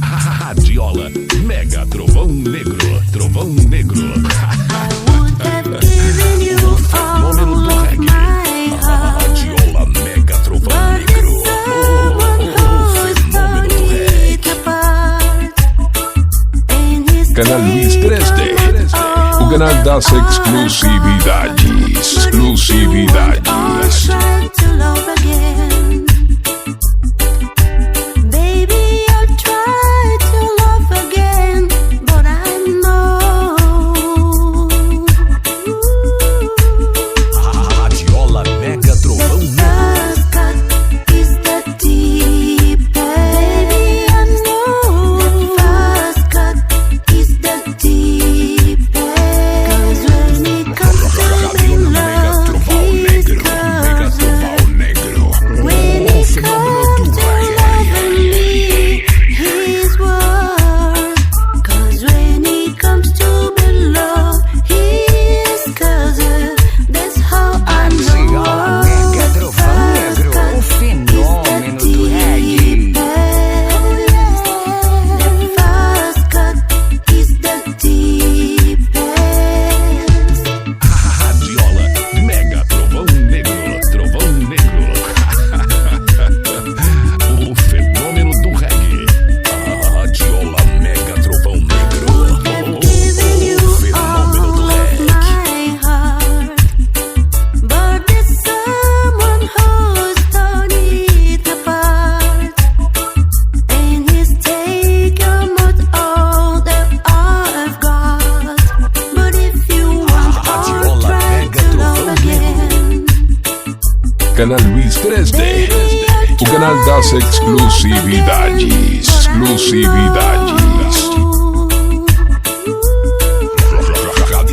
Radiola, Mega Trovão Negro, Trovão Negro. O fenômeno do reggae. Radiola, Mega Trovão Negro. O fenômeno do reggae. Canal Luiz 3D, o canal das exclusividades. Exclusividades. Canal Luiz 3D, o canal das exclusividades. Exclusividades. Radiola, Mega Trovão Negro, Mega Trovão Negro.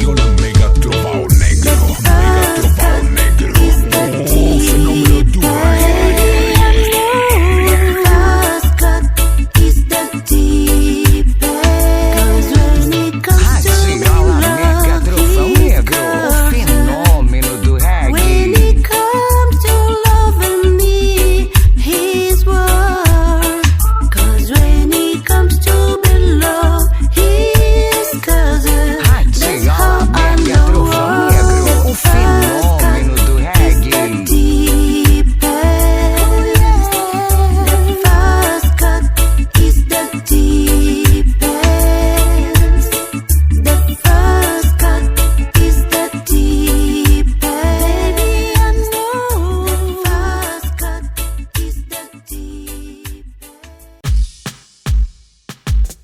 O fenômeno do reggae. Radiola, Mega Trovão Negro, o fenômeno do reggae.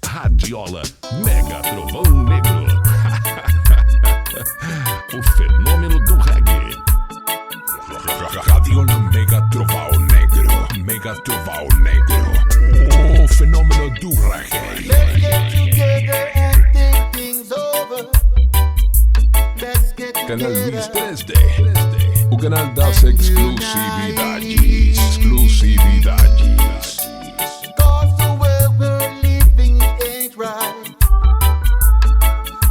Radiola, Mega Trovão Negro. O fenômeno do reggae. Radiola, Mega Trovão Negro, Mega Trovão Negro. O fenômeno do reggae. Canal Luiz 3D, o canal das exclusividades. Exclusividades.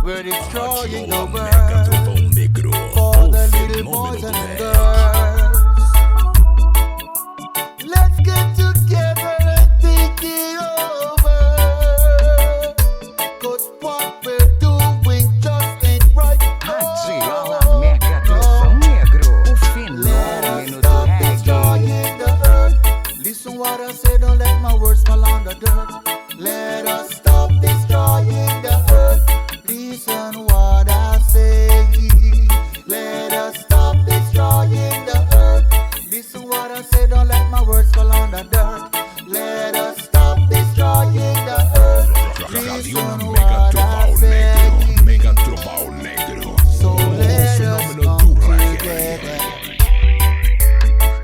We're destroying the Radiola, Mega Trovão world Negro. for O the little fenômeno boys do and reggae. girls. Let's get together and think it over, 'cause what we're doing just ain't right. Radiola, Mega Trovão Negro, o Let us fenômeno do stop reggae. destroying the earth. Listen what I say, don't let my words fall on the dirt. Let us stop destroying the earth. Listen what I say. Let us stop destroying the earth. Listen what I say, don't let my words fall on the dirt. Let us stop destroying the earth. Radiola, Listen Mega what I Trovão say. Negro, Mega Trovão Negro. So O let us fenômeno come do reggae. together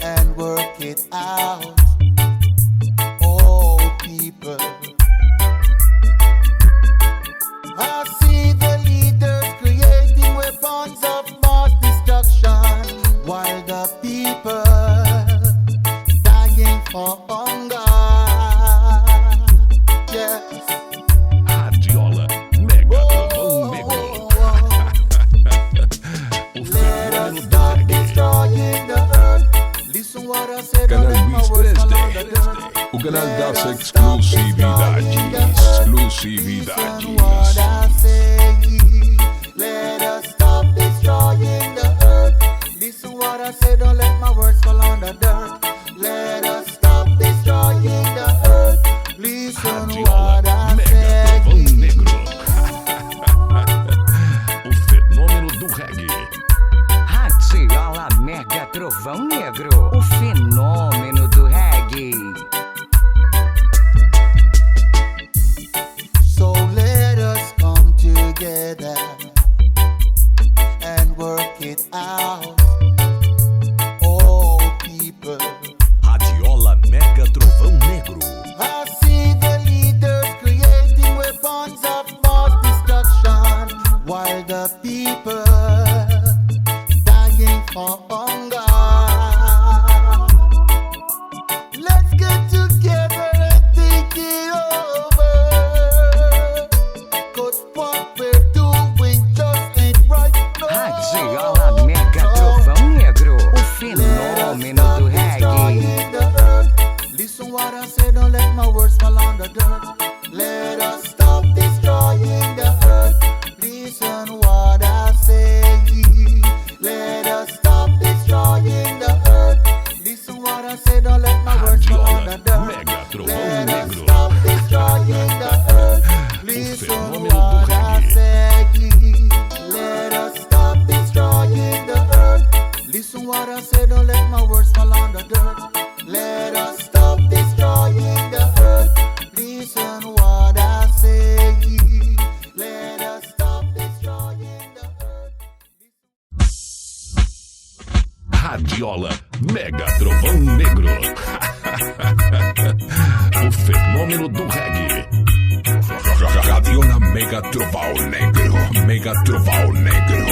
and work it out. Oh, people. I see the leaders creating weapons of mass destruction, while the people dying for hunger. Yes. Radiola, Mega Trovão Negro. O Let us fenômeno do stop reggae. destroying the earth. canal das exclusividades. Let us stop destroying the earth. Listen what I say, don't let my words fall on the dirt. Let us stop destroying the earth. Listen what I say. Trovão Negro. O fenômeno do reggae. Radiola Mega Trovão Negro, o fenômeno do reggae. So let us come together and work it out. Oh people, Radiola Mega Trovão Negro. I see the leaders creating weapons of mass destruction, while the people dying for hunger. Let's get together and think it over, 'cause what we're doing just ain't right. No. Radiola Mega Trovão Negro, o fenômeno do reggae. Listen what I say, don't let my words fall on the dirt. Let us stop destroying the earth. Listen what I say. Let us stop destroying the earth. Listen what I say, don't let my words fall on the dirt. Mega Trovão Let us Negro. stop destroying the earth. Listen what I say. Let us stop destroying the earth. Listen what I say, don't let my words fall on the dirt. Let us stop destroying the earth. Listen what I say. Let us stop destroying the earth. Radiola Mega Trovão Negro. O fenômeno do reggae. Radiola Mega Trovão Negro. Mega Trovão Negro.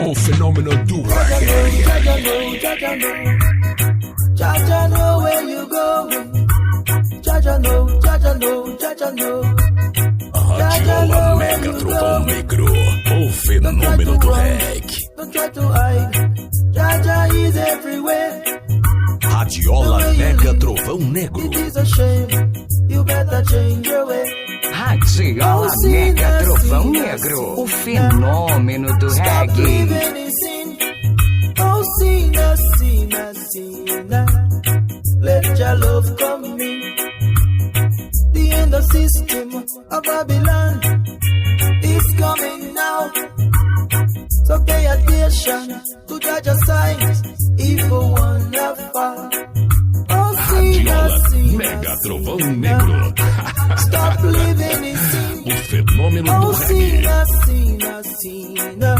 O fenômeno do reggae. Jaja know where you going. Jaja know, Jaja know, Jaja know. Radiola Mega Trovão Negro. O fenômeno do reggae. Don't try to hide. Jaja is everywhere. Radiola Mega Trovão Negro. It is a shame. You better change your way. Radiola Mega Trovão Negro, o fenômeno do Stop reggae. living in sin. Oh, sinner, sinner, sinner. Let your love come in. The end of system of Babylon is coming now. So pay attention to judge your signs. Evil one of fall. Oh, sinner, Radiola sinner, Mega Trovão sinner. Negro. Stop living in sin. O fenômeno do Oh, reggae. sinner, sinner, sinner.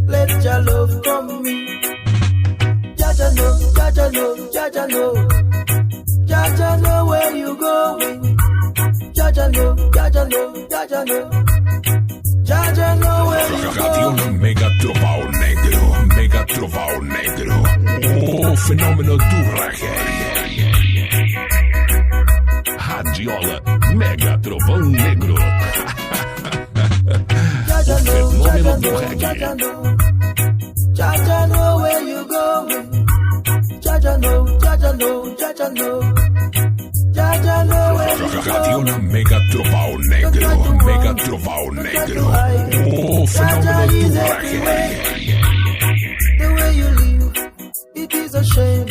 Let your love come in. Jaja know, Jaja know, Jaja know. Jaja know where you going. Jaja know, Jaja know, Jaja know. Jaja know where you Radiola going. Mega Trovão Negro. Mega Trovão Negro. O fenômeno do reggae. Radiola Mega Trovão Negro. Jaja O know, fenômeno Jaja do know, reggae. Jaja know. Jaja know where you going. Jaja know, Jaja know, Jaja know. Jaja know where you going. Radiola Mega Trovão Negro. Mega Trovão Negro. O fenômeno do reggae. The way you live, it is a shame.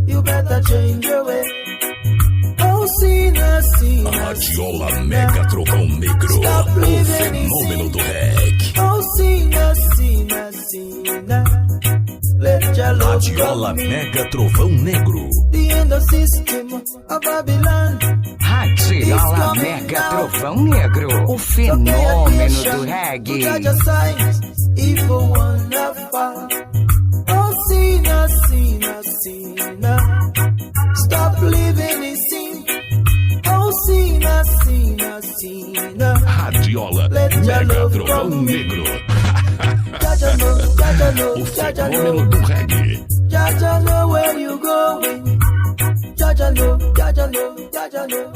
You better change your way. Oh, sinner, sinner, Radiola sinner. Mega Trovão Negro. Stop O living in fenômeno sin. do reggae. Oh, sinner, sinner, sinner. Let your love Radiola come in. Mega Trovão Negro. The end of system of Babylon. Radiola Mega Trovão Negro, o fenômeno do reggae. Evil one of fall. Oh, sinner, sinner, sinner. Stop living in sin. Oh, sinner, sinner, sinner. Radiola Let your Mega love Trovão come in. Negro. Jaja know, Jaja know, O Jaja fenômeno know. do reggae. Jaja know where you going. Jaja know, Jaja know, Jaja know.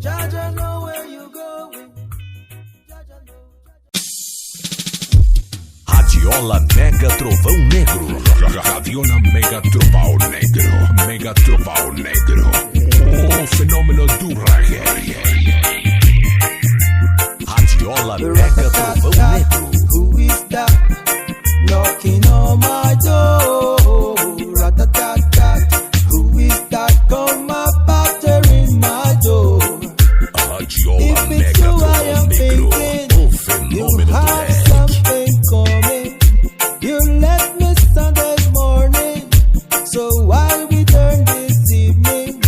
Jaja know where you going. Jaja know. Radiola Mega Trovão Negro. Radiola Mega Trovão Negro. Mega Trovão Negro. o fenômeno do reggae. Radiola Mega Trovão Negro. Who is that knocking on my door? Rat-a-tat-tat. Who is that come up battering my door? Radiola Mega Trovão Negro. O fenômeno do reggae. Something coming. You let me Sunday morning. So why return this evening?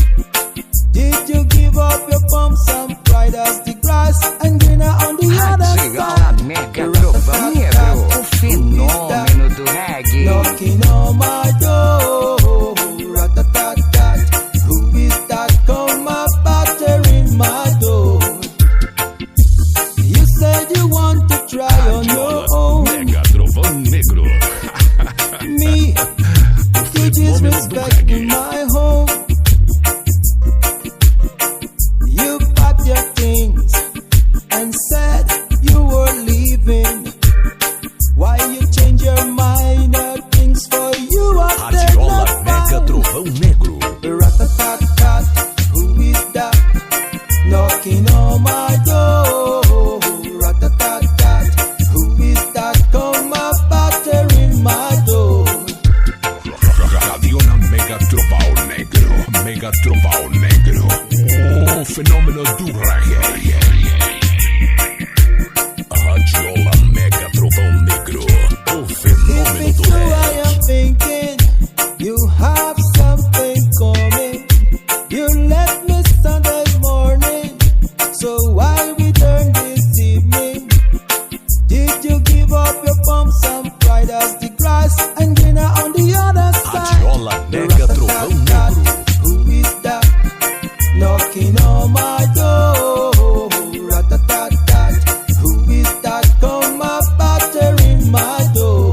Did you give up your pumps and pride as the grass and greener on the other Radiola side? Mega Trovão Negro. O fenômeno do reggae. Knocking on my door. Rat-a-tat-tat. Who is that come up battering my door? You said you want to try on your own. Mega Trovão Negro. Me, you disrespect my home. You packed your things and said you were leaving. Why you change your mind? Things for you are there Radiola not Mega found. Trovão Negro. Rat-a-tat-tat. Who is that knocking on my door? Rat-a-tat-tat. Who is that come up battering my door? Radiola Mega Trovão Negro. Mega Trovão Negro. O fenômeno do reggae. Radiola Mega Trovão Negro. O If fenômeno it's do true, I reggae. am thinking you have something coming. You left me Sunday morning, so why return this evening? Did you give up your pumps and pride as the grass and greener on the other side? Radiola Mega Trovão Negro. Who is that knocking on my door? Rat-a-tat-tat. Who is that come up battering my door?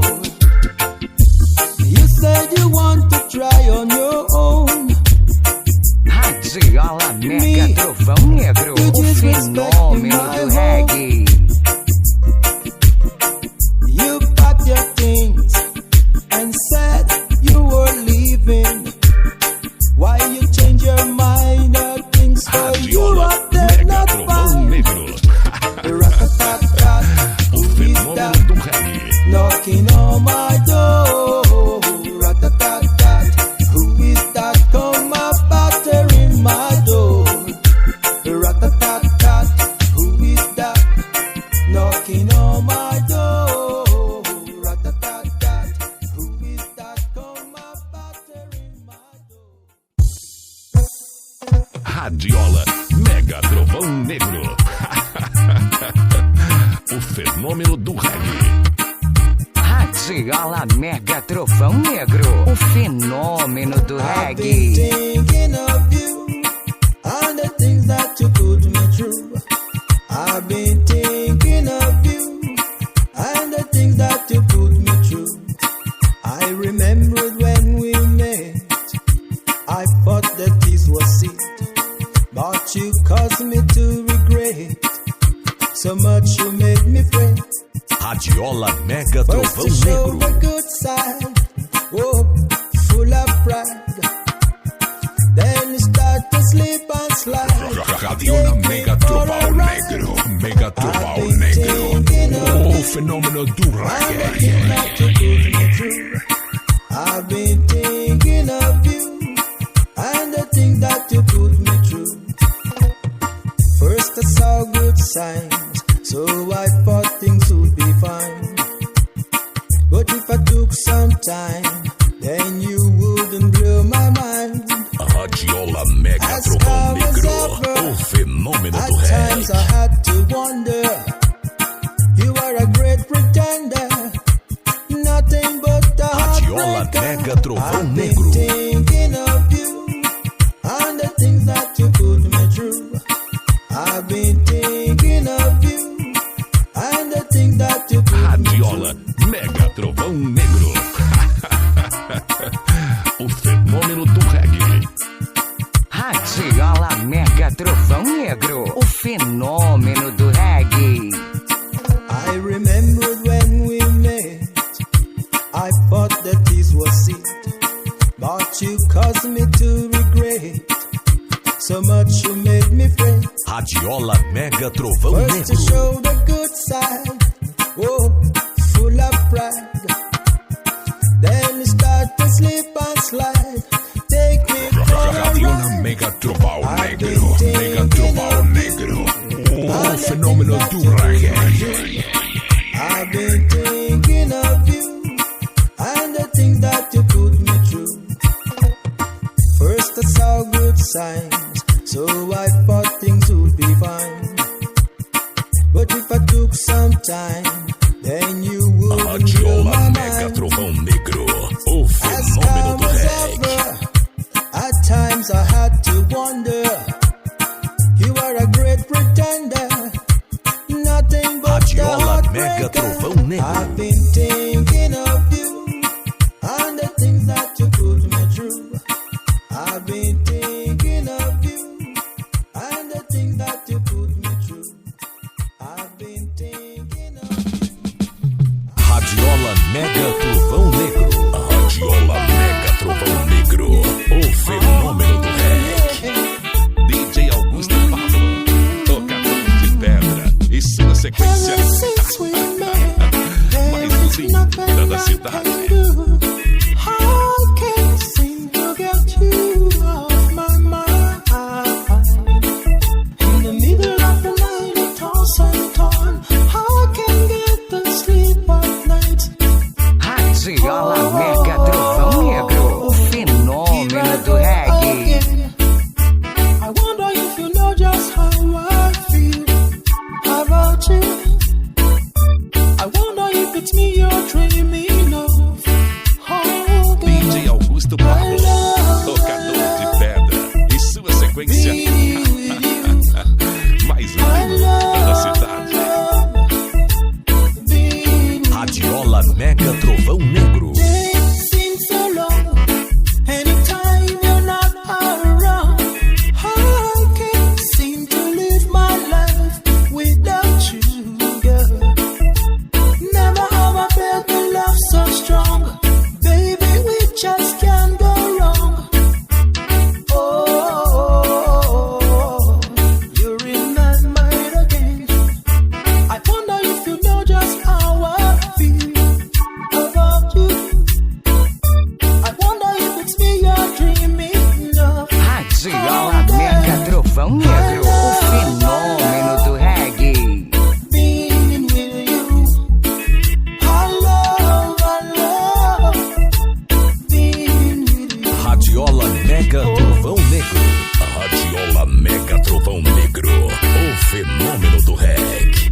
You said you want to try on your own. Radiola Mega Trovão Negro. O fenômeno do reggae. You packed your things and said you were leaving. Why you change your mind? Things for you Radiola up there Mega not Trovão found. Negro. Rat-a-tat-tat. O Who is fenômeno that do reggae. knocking on my door? Rat-a-tat-tat. Who is that come up battering my door? Rat-a-tat-tat. Who is that knocking on my door? Rat-a-tat-tat. Who is that come up battering my door? Radiola Mega Trovão Negro. O fenômeno do reggae. Radiola Mega Trovão Negro. O fenômeno do I've been reggae. thinking of you and the things that you put me through. I've been thinking of you and the things that you put me through. I remembered when we met. I thought that this was it, but you caused me to regret. So much you made me fret. Radiola Mega First Trovão to show Negro. the good side, oh, full of pride. Then you start to slip and slide. Radiola Mega Trovão Negro. Mega Trovão Negro. O fenômeno do reggae. I've been thinking of you and the things that you put me through. First I saw good signs, so I thought things would be fine. But if I took some time, then you wouldn't blow my mind. Radiola Mega As Trovão calm as Negro. ever. O fenômeno At do times I reggae. had to wonder, you are a great pretender, nothing but a Radiola heartbreaker. Mega Trovão I've been Negro. thinking of you and the things that you put me through. I've been thinking of you and the things that you put me Radiola through. Mega Trovão Negro. O fenômeno do reggae. Radiola Mega Trovão Negro. O fenômeno do reggae. I remembered when we met. I thought that this was it, but you caused me to regret. So much you made me pray. Radiola Mega Trovão First to Negro. show the good side, oh, full of pride. Then you start to slip and slide. Take me for a Radiola ride. Mega Trovão I've been Negro. Mega thinking Trovão of Negro. all O the fenômeno things do that you reggae. I've been thinking of you and the things that you put me through. First I saw good signs, so I thought things would be fine. But if I took some time, then you would blow Radiola my Mega mind. Trovão Negro. O As fenômeno calm do as reggae. ever, at times I had to wonder. You are a great pretender, nothing but the Radiola Mega heartbreaker. Trovão Negro. I've been thinking of you and the things that you put me through. I've been thinking of you and the things that you put me through. I've been thinking of you. Radiola Mega Trovão Negro. Radiola Mega Trovão Negro. O fenômeno do reggae. DJ Augusto Pablo, tocador de pedra. E sua sequência. Mais linda da cidade. Radiola Mega Trovão Negro, o fenômeno do reggae. I wonder if you know just how I feel about you. I wonder if it's me you're dreaming of. Oh, girl. DJ Augusto Pablo, tocador de pedra. E sua sequência. Mais linda da cidade. Radiola Mega Trovão Negro. Seems so long. Anytime you're not around, I can't seem to live my life without you, girl. Never have I felt the love so strong. Baby, we just can't go wrong. Oh, you're in my mind again. I wonder if you know just how I feel about you. I wonder if it's me you're dreaming of. Radiola Mega Trovão Negro, o fenômeno do reggae. Being with you, I love being with you. Radiola Mega Trovão Negro. Radiola Mega Trovão Negro. O fenômeno do reggae.